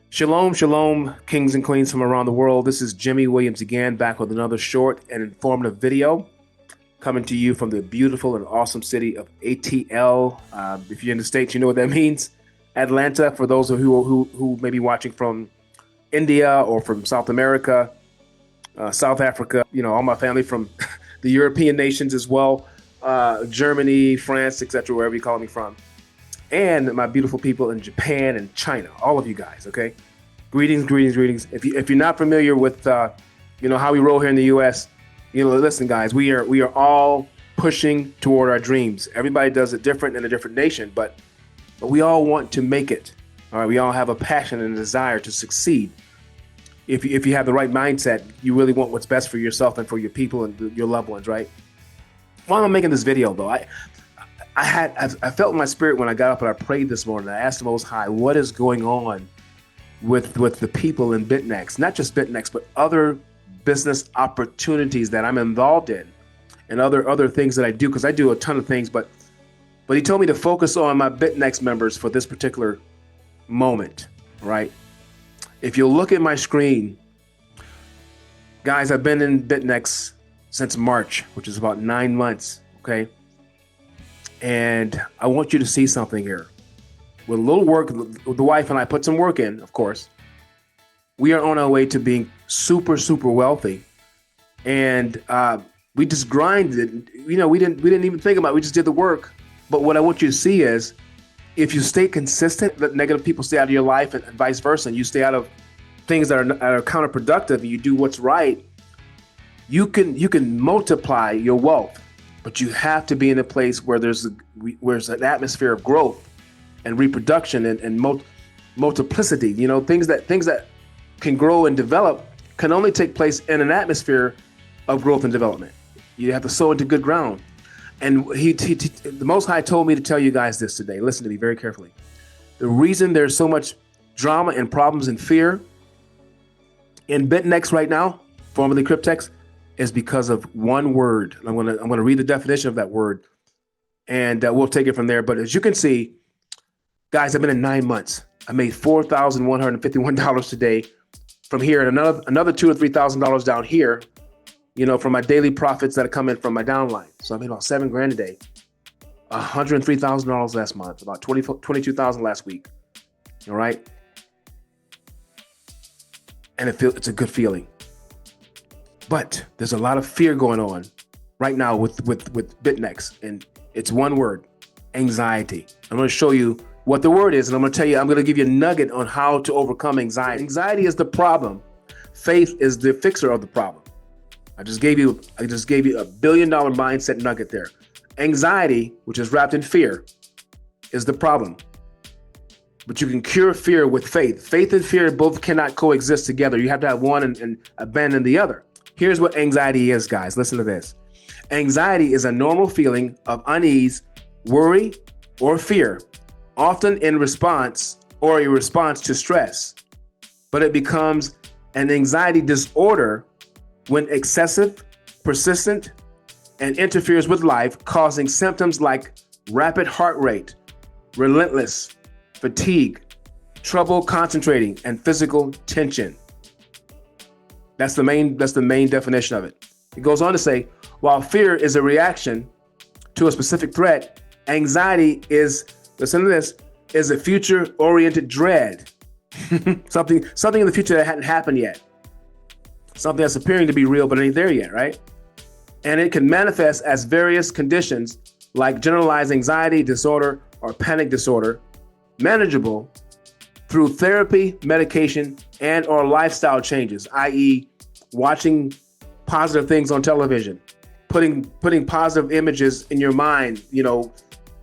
Shalom, shalom, kings and queens from around the world. This is Jimmie Williams again, back with another short and informative video coming to you from the beautiful and awesome city of ATL. If you're in the States, you know what that means. Atlanta, for those of you who may be watching from India or from South America, South Africa, all my family from the European nations as well, Germany, France, etc., wherever you call me from. And my beautiful people in Japan and China, all of you guys, okay? Greetings, greetings, greetings. If you're not familiar with, how we roll here in the U.S., listen, guys, we are all pushing toward our dreams. Everybody does it different in a different nation, but we all want to make it. All right, we all have a passion and a desire to succeed. If you have the right mindset, you really want what's best for yourself and for your people and your loved ones, right? While I'm making this video, though, I felt in my spirit when I got up and I prayed this morning. I asked the Most High, what is going on with the people in Bytnex? Not just Bytnex, but other business opportunities that I'm involved in, and other things that I do, because I do a ton of things. But he told me to focus on my Bytnex members for this particular moment, right? If you look at my screen, guys, I've been in Bytnex since March, which is about 9 months, okay? And I want you to see something here. With a little work, the wife and I put some work in, of course. We are on our way to being super, super wealthy. And we just grinded. We didn't even think about it. We just did the work. But what I want you to see is, if you stay consistent, let negative people stay out of your life and vice versa, and you stay out of things that are counterproductive, and you do what's right, you can multiply your wealth. But you have to be in a place where there's an atmosphere of growth and reproduction and multiplicity. Things that can grow and develop can only take place in an atmosphere of growth and development. You have to sow into good ground. And the Most High told me to tell you guys this today. Listen to me very carefully. The reason there's so much drama and problems and fear in Bytnex right now, formerly Cryptex, is because of one word. I'm gonna read the definition of that word, and we'll take it from there. But as you can see, guys, I've been in 9 months. I made $4,151 today from here, and another $2,000 or $3,000 down here, from my daily profits that come in from my downline. So I made about $7,000 a day, $103,000 last month, about $22,000 last week. All right, and it's a good feeling. But there's a lot of fear going on right now with Bytnex, and it's one word: anxiety. I'm going to show you what the word is, and I'm going to give you a nugget on how to overcome anxiety. Anxiety is the problem. Faith is the fixer of the problem. I just gave you a $1 billion mindset nugget there. Anxiety, which is wrapped in fear, is the problem. But you can cure fear with faith. Faith and fear both cannot coexist together. You have to have one and abandon the other. Here's what anxiety is, guys. Listen to this. Anxiety is a normal feeling of unease, worry, or fear, often in response to stress. But it becomes an anxiety disorder when excessive, persistent, and interferes with life, causing symptoms like rapid heart rate, relentless fatigue, trouble concentrating, and physical tension. That's the main definition of it. It goes on to say, while fear is a reaction to a specific threat, anxiety is, listen to this, is a future-oriented dread. something in the future that hadn't happened yet. Something that's appearing to be real but ain't there yet, right? And it can manifest as various conditions like generalized anxiety disorder or panic disorder, manageable through therapy, medication, and or lifestyle changes, i.e. watching positive things on television, putting positive images in your mind,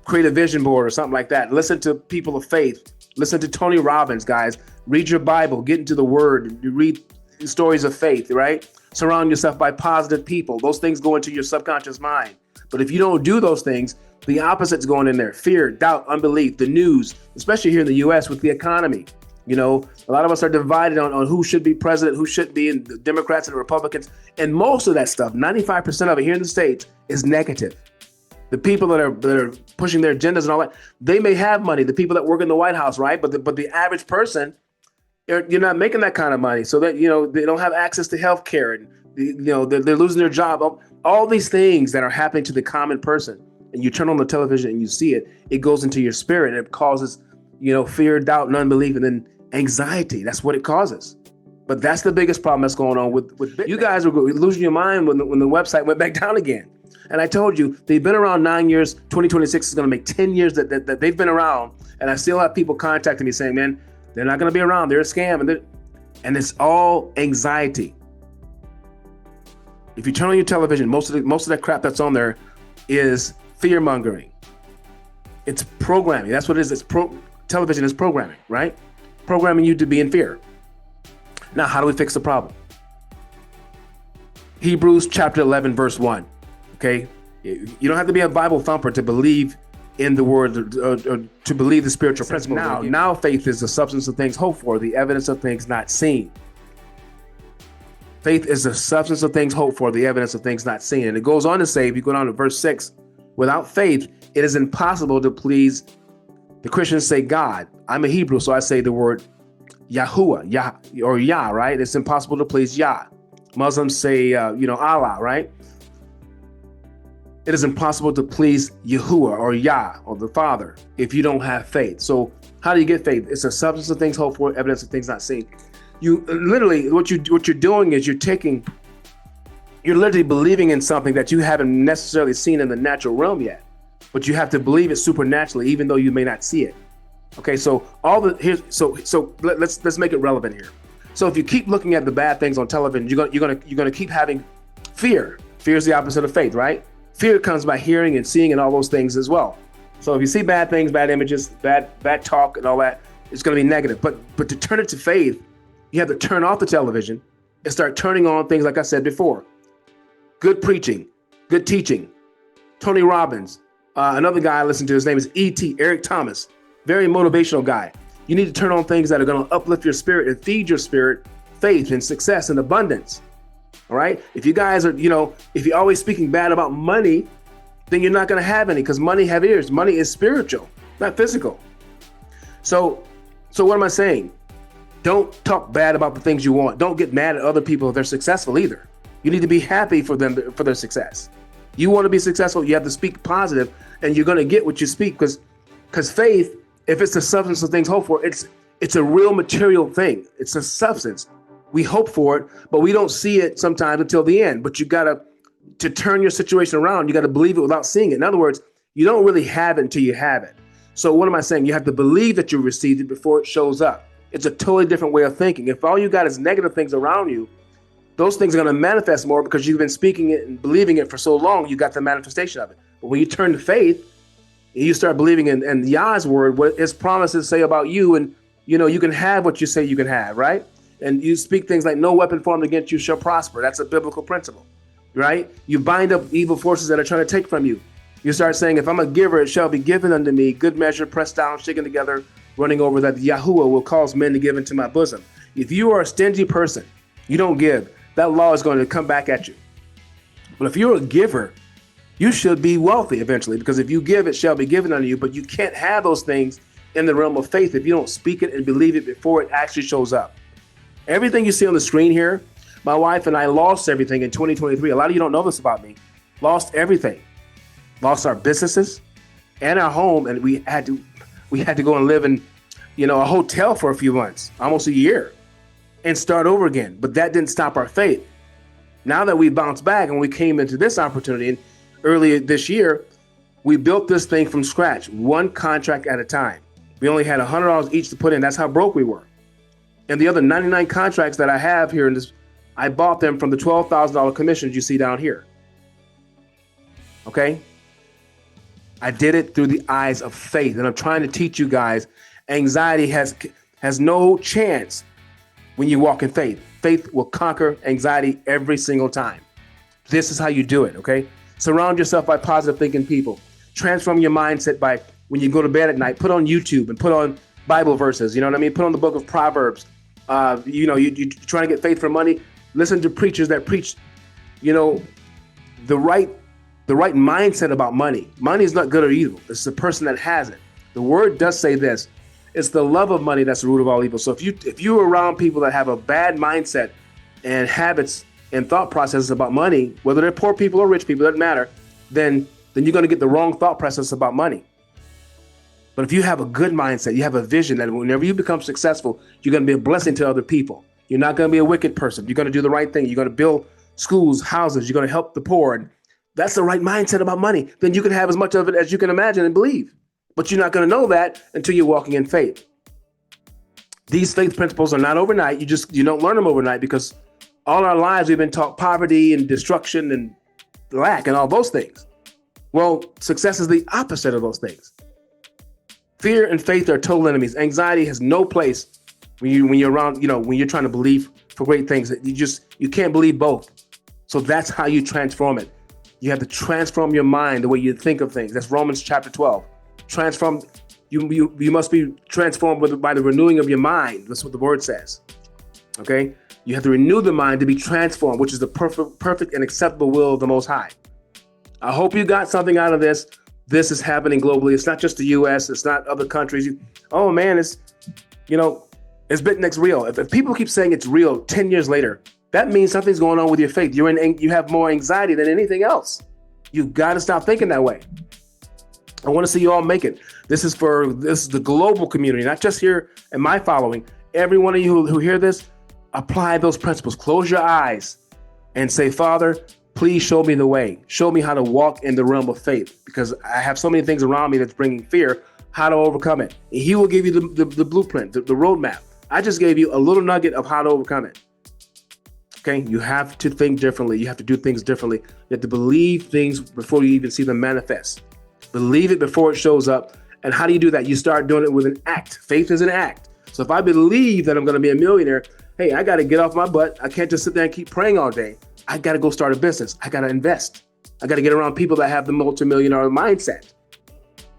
create a vision board or something like that. Listen to people of faith. Listen to Tony Robbins, guys. Read your Bible, get into the Word, read stories of faith, right? Surround yourself by positive people. Those things go into your subconscious mind. But if you don't do those things, the opposite's going in there. Fear, doubt, unbelief, the news, especially here in the U.S. with the economy. A lot of us are divided on who should be president, who should be, and the Democrats and the Republicans. And most of that stuff, 95% of it here in the States, is negative. The people that are pushing their agendas and all that, they may have money. The people that work in the White House, right? But the average person You're not making that kind of money, so that they don't have access to health care, and they're losing their job. All these things that are happening to the common person, and you turn on the television and you see it, it goes into your spirit, and it causes fear, doubt, and unbelief, and then anxiety. That's what it causes. But that's the biggest problem that's going on with Bytnex. You guys were losing your mind when the website went back down again. And I told you, they've been around 9 years. 2026 is going to make 10 years that they've been around. And I still have people contacting me saying, man, they're not going to be around. They're a scam. And it's all anxiety. If you turn on your television, most of that crap that's on there is fear mongering. It's programming. That's what it is. Television is programming, right? Programming you to be in fear. Now, how do we fix the problem? Hebrews chapter 11, verse 1. Okay? You don't have to be a Bible thumper to believe in the word, or to believe the spiritual principle. Now faith is the substance of things hoped for, the evidence of things not seen. Faith is the substance of things hoped for, the evidence of things not seen. And it goes on to say, if you go down to verse 6, without faith, it is impossible to please. The Christians say God. I'm a Hebrew, so I say the word Yahuwah, Yah, or Yah, right? It's impossible to please Yah. Muslims say, Allah, right? It is impossible to please Yahuwah or Yah or the Father if you don't have faith. So how do you get faith? It's a substance of things hoped for, evidence of things not seen. You literally, what you're doing is you're literally believing in something that you haven't necessarily seen in the natural realm yet, but you have to believe it supernaturally, even though you may not see it. Okay, so let's make it relevant here. So if you keep looking at the bad things on television, you're gonna keep having fear. Fear is the opposite of faith, right? Fear comes by hearing and seeing and all those things as well. So if you see bad things, bad images, bad talk and all that, it's gonna be negative. But to turn it to faith, you have to turn off the television and start turning on things like I said before. Good preaching, good teaching. Tony Robbins, another guy I listen to, his name is E.T. Eric Thomas. Very motivational guy. You need to turn on things that are going to uplift your spirit and feed your spirit faith and success and abundance. All right. If you guys are, if you're always speaking bad about money, then you're not going to have any, because money have ears. Money is spiritual, not physical. So what am I saying? Don't talk bad about the things you want. Don't get mad at other people if they're successful either. You need to be happy for them, for their success. You want to be successful, you have to speak positive, and you're going to get what you speak, because faith, if it's the substance of things hoped for, it's a real material thing. It's a substance. We hope for it, but we don't see it sometimes until the end. But you got to turn your situation around. You got to believe it without seeing it. In other words, you don't really have it until you have it. So what am I saying? You have to believe that you received it before it shows up. It's a totally different way of thinking. If all you got is negative things around you, those things are going to manifest more because you've been speaking it and believing it for so long, you got the manifestation of it. But when you turn to faith, you start believing in Yah's word, what his promises say about you, and you can have what you say you can have, right? And you speak things like no weapon formed against you shall prosper. That's a biblical principle, right? You bind up evil forces that are trying to take from you. You start saying, if I'm a giver, it shall be given unto me, good measure, pressed down, shaken together, running over, that Yahuwah will cause men to give into my bosom. If you are a stingy person, you don't give, that law is going to come back at you. But if you're a giver, you should be wealthy eventually, because if you give, it shall be given unto you. But you can't have those things in the realm of faith if you don't speak it and believe it before it actually shows up. Everything you see on the screen here, my wife and I lost everything in 2023. A lot of you don't know this about me. Lost everything. Lost our businesses and our home, and we had to go and live in a hotel for a few months, almost a year, and start over again. But that didn't stop our faith. Now that we bounced back and we came into this opportunity, and earlier this year, we built this thing from scratch, one contract at a time. We only had $100 each to put in. That's how broke we were. And the other 99 contracts that I have here in this, I bought them from the $12,000 commissions you see down here. Okay? I did it through the eyes of faith. And I'm trying to teach you guys, anxiety has no chance when you walk in faith. Faith will conquer anxiety every single time. This is how you do it, okay? Surround yourself by positive thinking people. Transform your mindset by, when you go to bed at night, put on YouTube and put on Bible verses. You know what I mean? Put on the book of Proverbs. You trying to get faith for money. Listen to preachers that preach, the right mindset about money. Money is not good or evil. It's the person that has it. The word does say this: It's the love of money that's the root of all evil. So if you're around people that have a bad mindset and habits and thought processes about money, whether they're poor people or rich people, doesn't matter, then you're going to get the wrong thought process about money. But if you have a good mindset, you have a vision that whenever you become successful, you're going to be a blessing to other people. You're not going to be a wicked person. You're going to do the right thing. You're going to build schools, houses. You're going to help the poor. And that's the right mindset about money. Then you can have as much of it as you can imagine and believe. But you're not going to know that until you're walking in faith. These faith principles are not overnight. You don't learn them overnight, because all our lives we've been taught poverty and destruction and lack and all those things. Well, success is the opposite of those things. Fear and faith are total enemies. Anxiety has no place when you're around, when you're trying to believe for great things. You can't believe both. So that's how you transform it. You have to transform your mind, the way you think of things. That's Romans chapter 12. Transform. You must be transformed by the renewing of your mind. That's what the word says. Okay? You have to renew the mind to be transformed, which is the perfect and acceptable will of the Most High. I hope you got something out of this. This is happening globally. It's not just the U.S. It's not other countries. Oh man, is Bytnex real? If people keep saying it's real 10 years later, that means something's going on with your faith. You have more anxiety than anything else. You've got to stop thinking that way. I want to see you all make it. This is the global community, not just here in my following. Every one of you who hear this, apply those principles. Close your eyes and say, Father, please show me the way. Show me how to walk in the realm of faith, because I have so many things around me that's bringing fear, how to overcome it. And He will give you the blueprint, the roadmap. I just gave you a little nugget of how to overcome it. Okay, you have to think differently. You have to do things differently. You have to believe things before you even see them manifest. Believe it before it shows up. And how do you do that? You start doing it with an act. Faith is an act. So if I believe that I'm going to be a millionaire, hey, I got to get off my butt. I can't just sit there and keep praying all day. I got to go start a business. I got to invest. I got to get around people that have the multi-million-dollar mindset.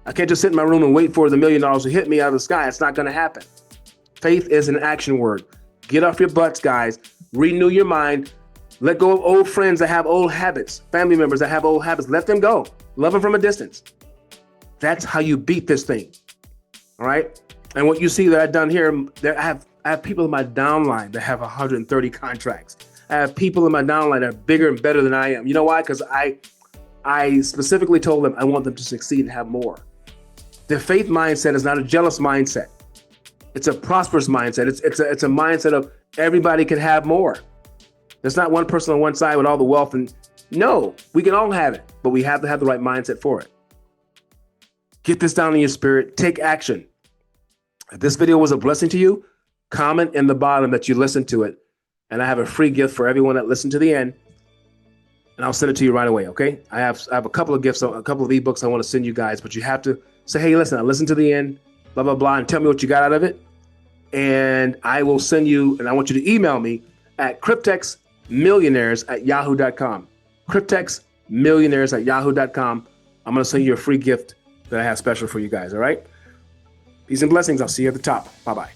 I can't just sit in my room and wait for the $1 million to hit me out of the sky. It's not going to happen. Faith is an action word. Get off your butts, guys. Renew your mind. Let go of old friends that have old habits, family members that have old habits. Let them go. Love them from a distance. That's how you beat this thing. All right. And what you see that I've done here, I have people in my downline that have 130 contracts. I have people in my downline that are bigger and better than I am. You know why? Because I specifically told them I want them to succeed and have more. Their faith mindset is not a jealous mindset. It's a prosperous mindset. It's a mindset of everybody can have more. There's not one person on one side with all the wealth. And no, we can all have it, but we have to have the right mindset for it. Get this down in your spirit. Take action. If this video was a blessing to you, comment in the bottom that you listened to it. And I have a free gift for everyone that listened to the end. And I'll send it to you right away, okay? I have a couple of gifts, a couple of ebooks I want to send you guys, but you have to say, hey, listen, I listened to the end, blah, blah, blah, and tell me what you got out of it. And I will send you, and I want you to email me at cryptexmillionaires@yahoo.com. cryptexmillionaires@yahoo.com. I'm going to send you a free gift that I have special for you guys, all right? Peace and blessings. I'll see you at the top. Bye-bye.